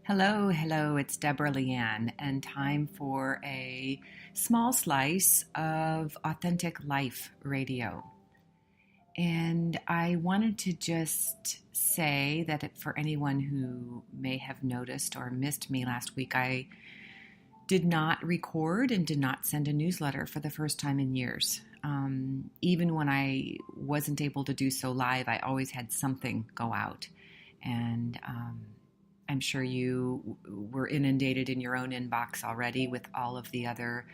Hello, it's Deborah Leanne, and time for a small slice of authentic life radio. And I wanted to just say that for anyone who may have noticed or missed me last week, I did not record and did not send a newsletter for the first time in years. Even when I wasn't able to do so live, I always had something go out. And I'm sure you were inundated in your own inbox already with all of the other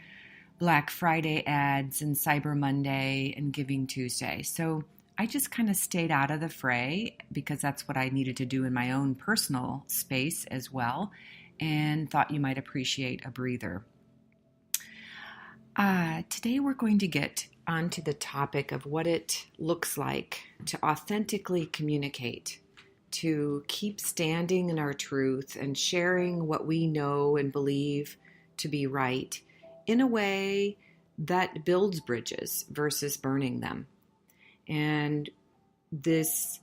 Black Friday ads and Cyber Monday and Giving Tuesday. So I just kind of stayed out of the fray because that's what I needed to do in my own personal space as well, and thought you might appreciate a breather. Today we're going to get onto the topic of what it looks like to authentically communicate, to keep standing in our truth and sharing what we know and believe to be right in a way that builds bridges versus burning them. And this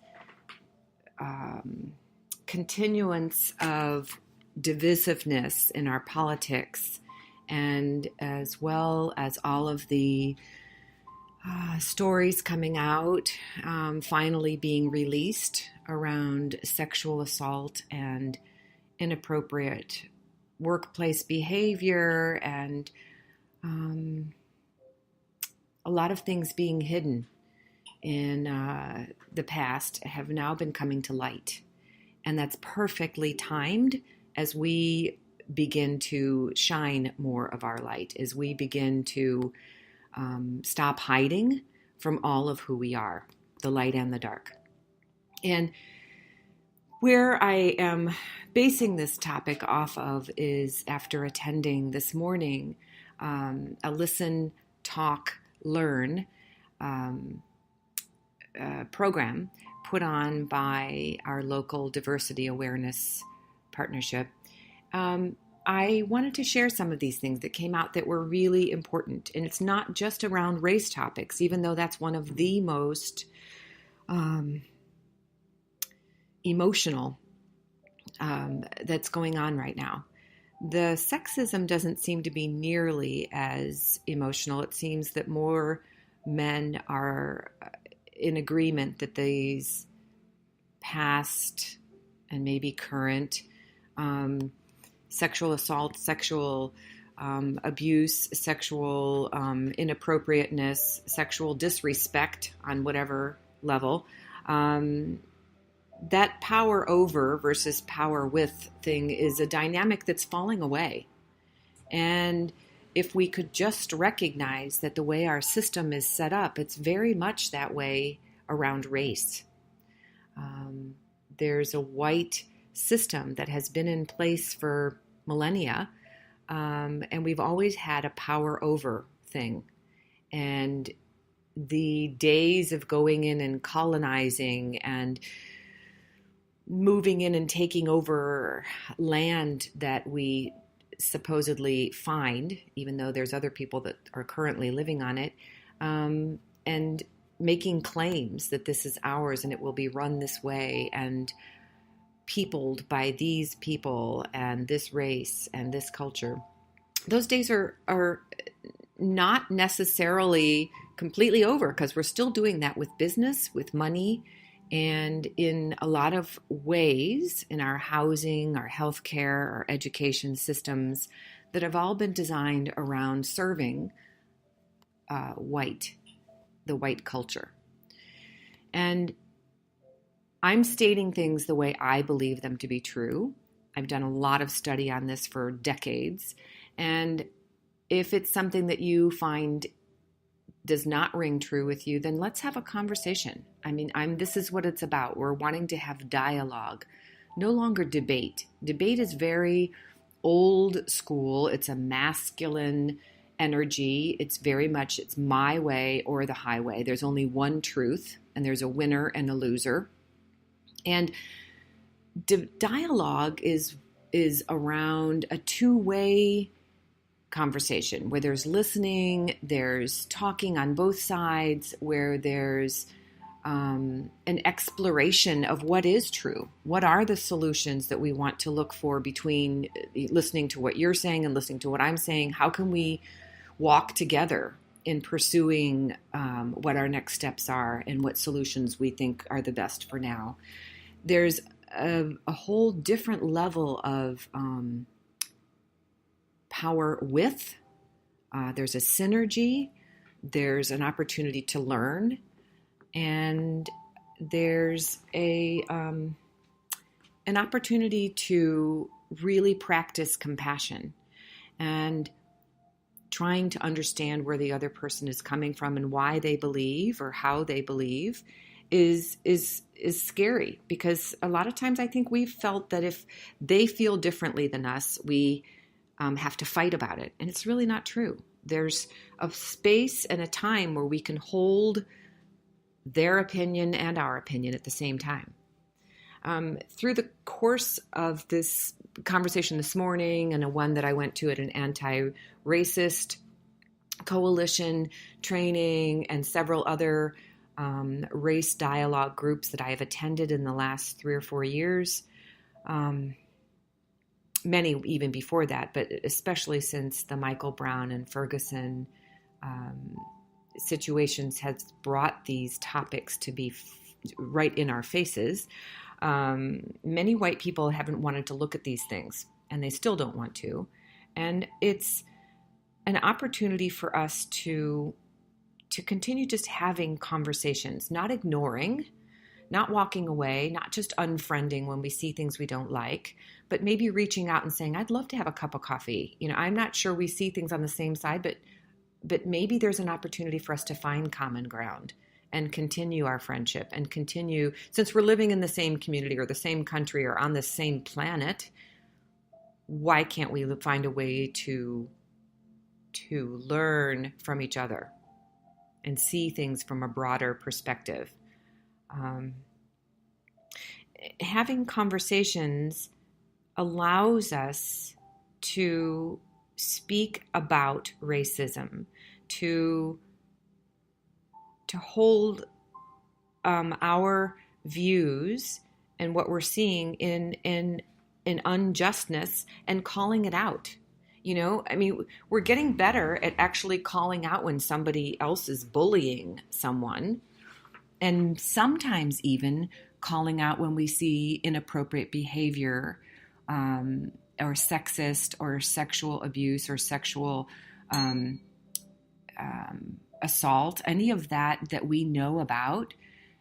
continuance of divisiveness in our politics, and as well as all of the stories coming out, finally being released around sexual assault and inappropriate workplace behavior, and a lot of things being hidden in the past have now been coming to light. And that's perfectly timed as we begin to shine more of our light, as we begin to stop hiding from all of who we are, the light and the dark. And where I am basing this topic off of is after attending this morning a Listen, Talk, Learn program put on by our local diversity awareness partnership. I wanted to share some of these things that came out that were really important. And it's not just around race topics, even though that's one of the most emotional that's going on right now. The sexism doesn't seem to be nearly as emotional. It seems that more men are in agreement that these past and maybe current sexual assault, sexual abuse, sexual inappropriateness, sexual disrespect on whatever level, that power over versus power with thing is a dynamic that's falling away. And if we could just recognize that the way our system is set up, it's very much that way around race. There's a white system that has been in place for millennia, and we've always had a power over thing. And the days of going in and colonizing and moving in and taking over land that we supposedly find, even though there's other people that are currently living on it, and making claims that this is ours and it will be run this way and peopled by these people and this race and this culture. Those days are not necessarily completely over, because we're still doing that with business, with money, and in a lot of ways in our housing, our healthcare, our education systems that have all been designed around serving the white culture. And I'm stating things the way I believe them to be true. I've done a lot of study on this for decades. And if it's something that you find does not ring true with you, then let's have a conversation. I mean, this is what it's about. We're wanting to have dialogue, no longer debate. Debate is very old school. It's a masculine energy. It's very much, it's my way or the highway. There's only one truth, and there's a winner and a loser. And dialogue is around a two-way conversation where there's listening, there's talking on both sides, where there's an exploration of what is true. What are the solutions that we want to look for between listening to what you're saying and listening to what I'm saying? How can we walk together in pursuing what our next steps are and what solutions we think are the best for now? There's a whole different level of power with. There's a synergy. There's an opportunity to learn. And there's an opportunity to really practice compassion and trying to understand where the other person is coming from and why they believe or how they believe is scary, because a lot of times I think we've felt that if they feel differently than us, we have to fight about it. And it's really not true. There's a space and a time where we can hold their opinion and our opinion at the same time. Through the course of this conversation this morning and a one that I went to at an anti-racist coalition training and several other race dialogue groups that I have attended in the last 3 or 4 years, many even before that, but especially since the Michael Brown and Ferguson situations has brought these topics to be right in our faces. Many white people haven't wanted to look at these things, and they still don't want to. And it's an opportunity for us to continue just having conversations, not ignoring, not walking away, not just unfriending when we see things we don't like, but maybe reaching out and saying, I'd love to have a cup of coffee. I'm not sure we see things on the same side, but maybe there's an opportunity for us to find common ground and continue our friendship and continue, since we're living in the same community or the same country or on the same planet, why can't we find a way to learn from each other and see things from a broader perspective? Having conversations allows us to speak about racism, to hold our views and what we're seeing in unjustness and calling it out. We're getting better at actually calling out when somebody else is bullying someone, and sometimes even calling out when we see inappropriate behavior, or sexist or sexual abuse or sexual assault, any of that we know about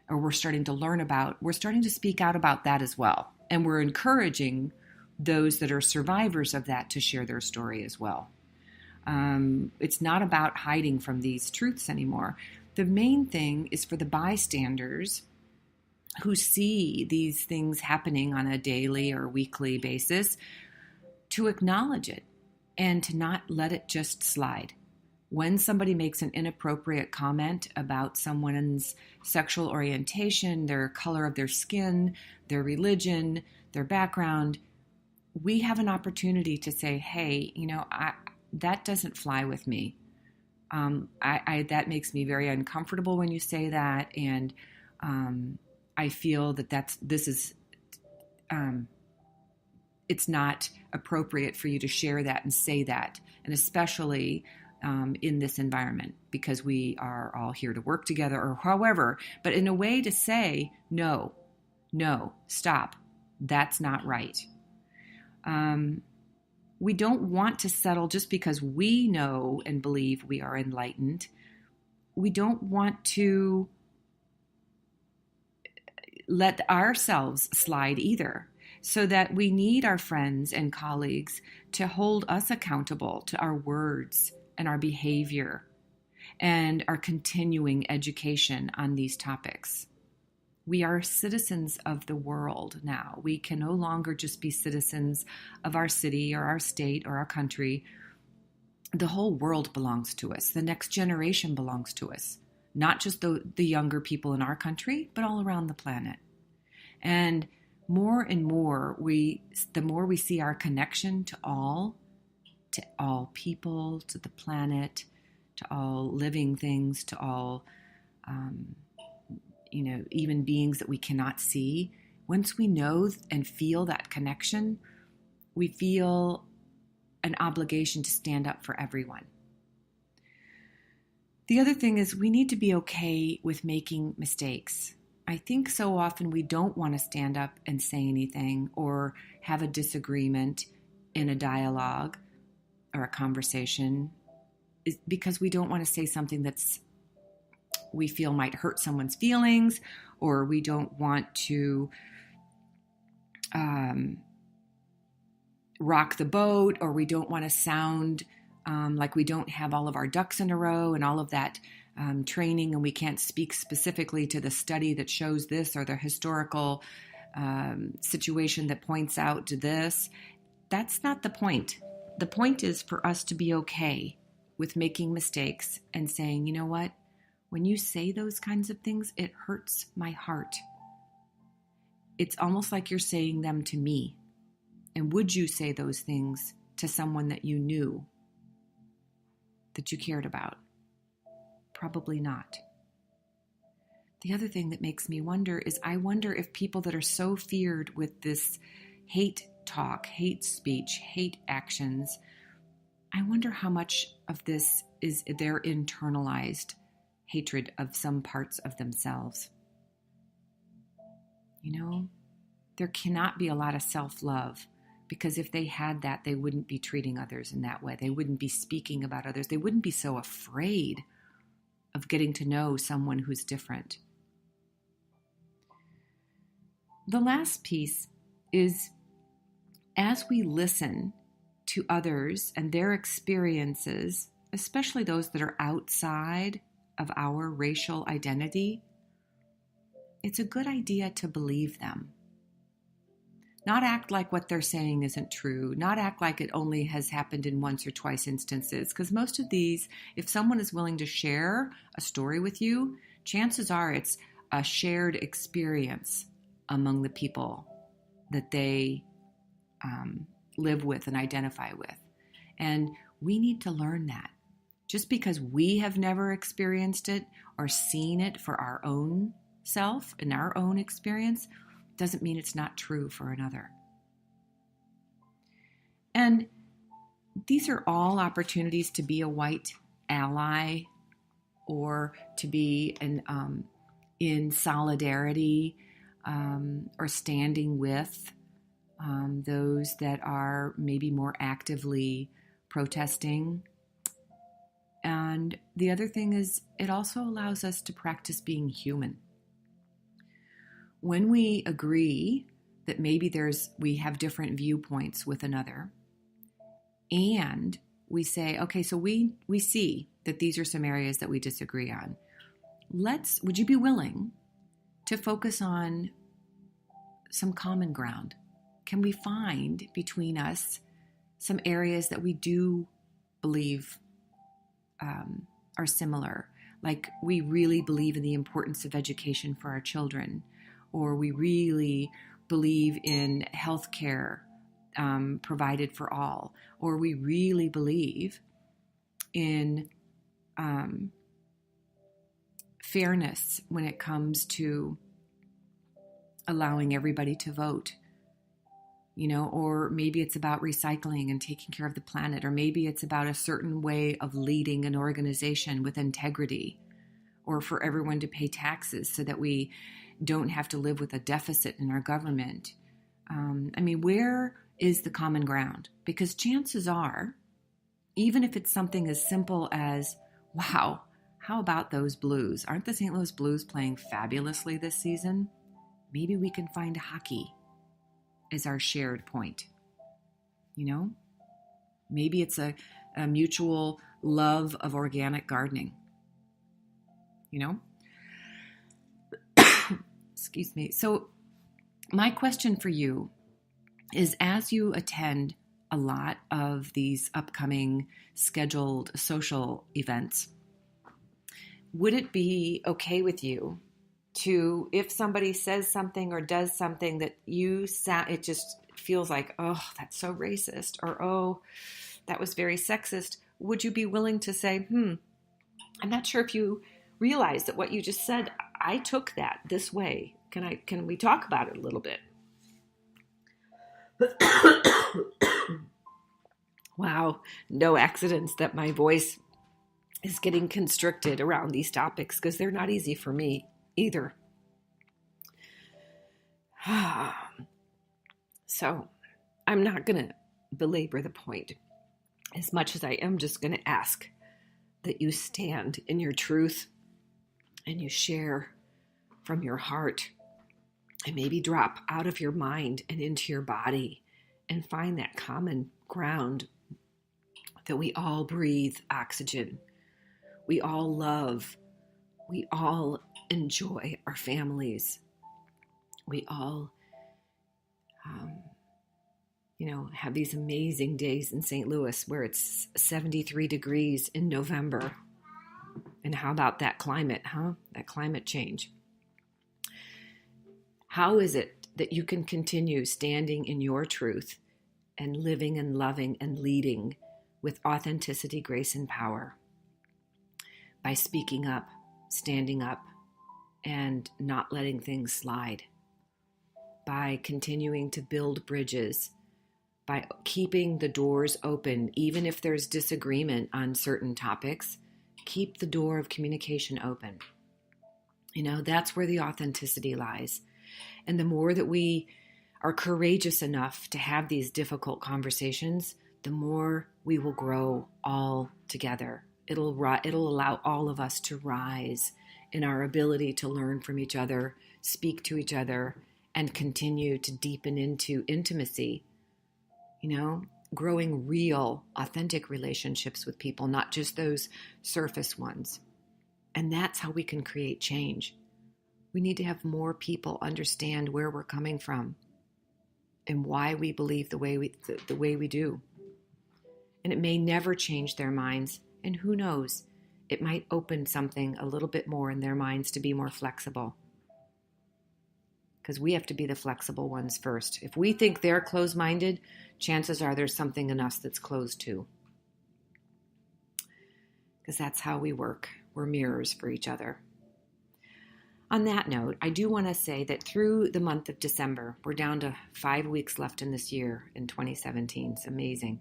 or we're starting to learn about, we're starting to speak out about that as well. And we're encouraging those that are survivors of that to share their story as well. It's not about hiding from these truths anymore. The main thing is for the bystanders who see these things happening on a daily or weekly basis to acknowledge it and to not let it just slide. When somebody makes an inappropriate comment about someone's sexual orientation, their color of their skin, their religion, their background, we have an opportunity to say, hey, that doesn't fly with me. That makes me very uncomfortable when you say that, and I feel that it's not appropriate for you to share that and say that, and especially in this environment, because we are all here to work together or however, but in a way to say, no, stop, that's not right. We don't want to settle just because we know and believe we are enlightened. We don't want to let ourselves slide either, so that we need our friends and colleagues to hold us accountable to our words and our behavior and our continuing education on these topics. We are citizens of the world now. We can no longer just be citizens of our city or our state or our country. The whole world belongs to us. The next generation belongs to us. Not just the younger people in our country, but all around the planet. And more and more, the more we see our connection to all people, to the planet, to all living things, to all even beings that we cannot see, once we know and feel that connection, we feel an obligation to stand up for everyone. The other thing is we need to be okay with making mistakes. I think so often we don't want to stand up and say anything or have a disagreement in a dialogue or a conversation because we don't want to say something that's we feel might hurt someone's feelings, or we don't want to rock the boat, or we don't want to sound like we don't have all of our ducks in a row and all of that training, and we can't speak specifically to the study that shows this or the historical situation that points out to this. That's not the point. The point is for us to be okay with making mistakes and saying, you know what? When you say those kinds of things, it hurts my heart. It's almost like you're saying them to me. And would you say those things to someone that you knew, that you cared about? Probably not. The other thing that makes me wonder is I wonder if people that are so feared with this hate talk, hate speech, hate actions, I wonder how much of this is their internalized hatred of some parts of themselves. There cannot be a lot of self-love, because if they had that, they wouldn't be treating others in that way. They wouldn't be speaking about others. They wouldn't be so afraid of getting to know someone who's different. The last piece is, as we listen to others and their experiences, especially those that are outside of our racial identity, it's a good idea to believe them. Not act like what they're saying isn't true. Not act like it only has happened in once or twice instances. Because most of these, if someone is willing to share a story with you, chances are it's a shared experience among the people that they live with and identify with. And we need to learn that. Just because we have never experienced it or seen it for our own self in our own experience doesn't mean it's not true for another. And these are all opportunities to be a white ally or to be in solidarity or standing with those that are maybe more actively protesting. And the other thing is, it also allows us to practice being human. When we agree that maybe we have different viewpoints with another, and we say, okay, so we see that these are some areas that we disagree on. Would you be willing to focus on some common ground? Can we find between us some areas that we do believe are similar? Like we really believe in the importance of education for our children, or we really believe in health care provided for all, or we really believe in fairness when it comes to allowing everybody to vote, or maybe it's about recycling and taking care of the planet, or maybe it's about a certain way of leading an organization with integrity, or for everyone to pay taxes so that we don't have to live with a deficit in our government. Where is the common ground? Because chances are, even if it's something as simple as, wow, how about those Blues? Aren't the St. Louis Blues playing fabulously this season? Maybe we can find hockey as our shared point. Maybe it's a mutual love of organic gardening. Excuse me. So my question for you is, as you attend a lot of these upcoming scheduled social events, would it be okay with you to, if somebody says something or does something that it just feels like, oh, that's so racist, or oh, that was very sexist, would you be willing to say, I'm not sure if you realize that what you just said, I took that this way. Can we talk about it a little bit? Wow, no accidents that my voice is getting constricted around these topics, because they're not easy for me either. So I'm not going to belabor the point as much as I am just going to ask that you stand in your truth and you share from your heart, and maybe drop out of your mind and into your body and find that common ground that we all breathe oxygen. We all love. We all enjoy our families. We all, have these amazing days in St. Louis where it's 73 degrees in November. And how about that climate, huh? That climate change. How is it that you can continue standing in your truth and living and loving and leading with authenticity, grace, and power? By speaking up, standing up, and not letting things slide. By continuing to build bridges. By keeping the doors open, even if there's disagreement on certain topics, keep the door of communication open. That's where the authenticity lies. And the more that we are courageous enough to have these difficult conversations, the more we will grow all together. It'll allow all of us to rise in our ability to learn from each other, speak to each other, and continue to deepen into intimacy. Growing real, authentic relationships with people, not just those surface ones. And that's how we can create change. We need to have more people understand where we're coming from and why we believe the way we do. And it may never change their minds. And who knows, it might open something a little bit more in their minds to be more flexible. Because we have to be the flexible ones first. If we think they're closed-minded, chances are there's something in us that's closed too. Because that's how we work. We're mirrors for each other. On that note, I do want to say that through the month of December, we're down to 5 weeks left in this year in 2017. It's amazing.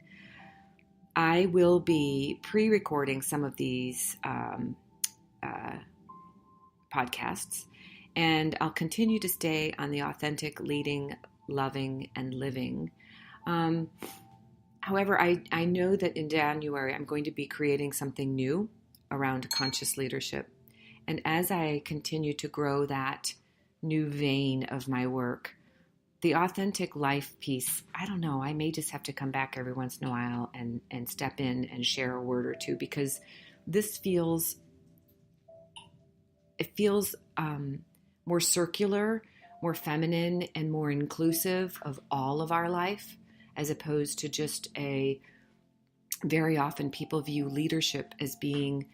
I will be pre-recording some of these podcasts, and I'll continue to stay on the authentic, leading, loving, and living. However, I know that in January, I'm going to be creating something new around conscious leadership. And as I continue to grow that new vein of my work, the authentic life piece, I don't know, I may just have to come back every once in a while and step in and share a word or two, because this feels more circular, more feminine, and more inclusive of all of our life, as opposed to just very often people view leadership as being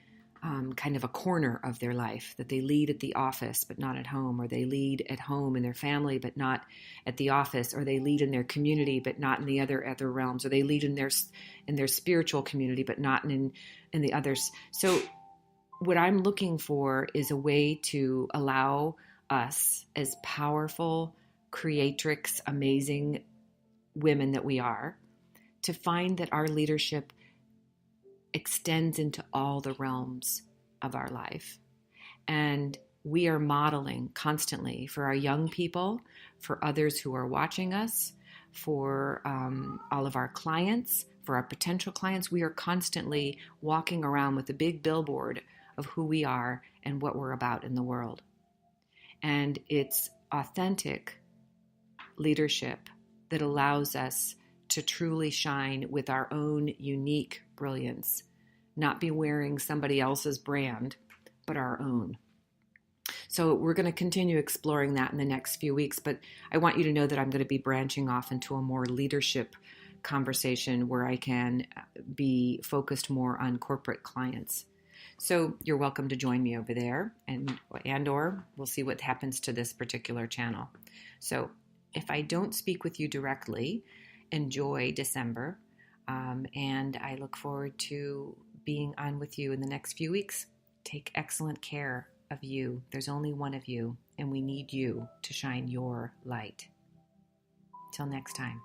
kind of a corner of their life, that they lead at the office but not at home, or they lead at home in their family but not at the office, or they lead in their community but not in the other realms, or they lead in their spiritual community but not in the others. So what I'm looking for is a way to allow us, as powerful, creatrix, amazing women that we are, to find that our leadership extends into all the realms of our life. And we are modeling constantly for our young people, for others who are watching us, for all of our clients, for our potential clients. We are constantly walking around with a big billboard of who we are and what we're about in the world. And it's authentic leadership that allows us to truly shine with our own unique brilliance, not be wearing somebody else's brand, but our own. So we're going to continue exploring that in the next few weeks, but I want you to know that I'm going to be branching off into a more leadership conversation where I can be focused more on corporate clients. So you're welcome to join me over there, or we'll see what happens to this particular channel. So if I don't speak with you directly, enjoy December, and I look forward to being on with you in the next few weeks. Take excellent care of you. There's only one of you, and we need you to shine your light. Till next time.